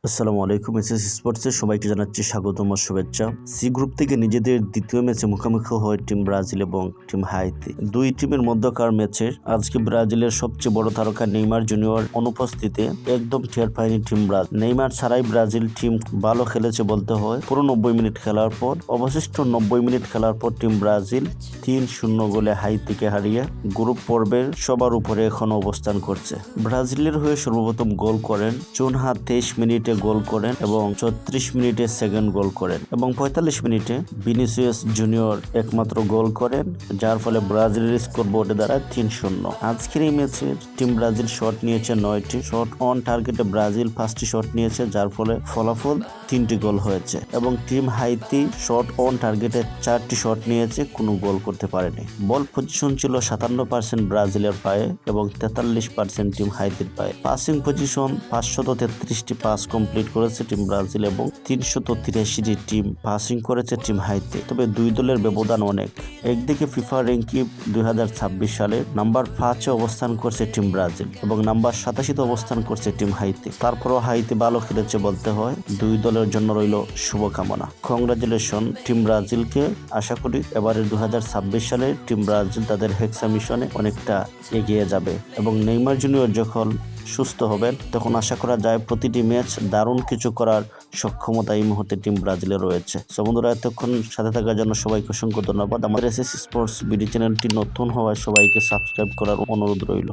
আসসালামু আলাইকুম। এসএস স্পোর্টসে সবাইকে জানাচ্ছি স্বাগতম ও শুভেচ্ছা। সি গ্রুপ থেকে নিজেদের দ্বিতীয় ম্যাচে মুখোমুখি হয় টিম ব্রাজিল এবং টিম হাইতি। দুই টিমের মধ্যকার ম্যাচে আজকে ব্রাজিলের সবচেয়ে বড় তারকা নেইমার জুনিয়র অনুপস্থিতিতে একদম টের পায়নি টিম ব্রাজিল। নেইমার ছাড়াই ব্রাজিল টিম ভালো খেলেছে বলতে হয়। পুরো 90 মিনিট খেলার পর অবশিষ্ট 90 মিনিট খেলার পর টিম ব্রাজিল 3-0 গোলে হাইতিকে হারিয়ে গ্রুপ পর্বের সবার উপরে এখন অবস্থান করছে। ব্রাজিলের হয়ে সর্বপ্রথম গোল করেন চুনহা 23 মিনিটে গোল করেন এবং 34 মিনিটে সেকেন্ড গোল করেন এবং 45 মিনিটে ভিনিসিয়াস জুনিয়র একমাত্র গোল করেন, যার ফলে ব্রাজিলের স্কোর বোর্ডে দাঁড়ায় 3-0। আজকের এই ম্যাচে টিম ব্রাজিল শট নিয়েছে 9টি। শট অন টার্গেটে ব্রাজিল 5টি শট নিয়েছে, যার ফলে ফলাফল 3টি গোল হয়েছে এবং টিম হাইতি শট অন টার্গেটে 4টি শট নিয়েছে, কোনো গোল করতে পারেনি। বল পজিশন ছিল 57% ব্রাজিলের পায়ে এবং 43% টিম হাইতির পায়ে। পাসিং পজিশন 533টি পাস কমপ্লিট করেছে টিম ব্রাজিল এবং 383টি টিম পাসিং করেছে টিম হাইতি। তবে দুই দলের ব্যবধান অনেক। একদিকে ফিফা র্যাঙ্কিং 2026 সালে নাম্বার 5-এ অবস্থান করছে টিম ব্রাজিল এবং নাম্বার 87-তে অবস্থান করছে টিম হাইতি। তারপরও হাইতি ভালো খেলেছে বলতে হয়। দুই দলের জন্য রইল শুভকামনা। Congratulation team ব্রাজিলকে। আশা করি এবারের 2026 সালে টিম ব্রাজিল তাদের হেক্সা মিশনে অনেকটা এগিয়ে যাবে এবং নেইমার জুনিয়র যখন সুস্থ হবেন তখন আশা করা যায় প্রতিটি ম্যাচ দারুণ কিছু করার সক্ষমতা এই মুহূর্তে টিম ব্রাজিলে রয়েছে। সো বন্ধুরা, এতক্ষণ সাথে থাকার জন্য সবাইকে অসংখ্য ধন্যবাদ। আমাদের এসএস স্পোর্টস বিডি চ্যানেলটি নতুন হওয়ায় সবাইকে সাবস্ক্রাইব করার অনুরোধ রইল।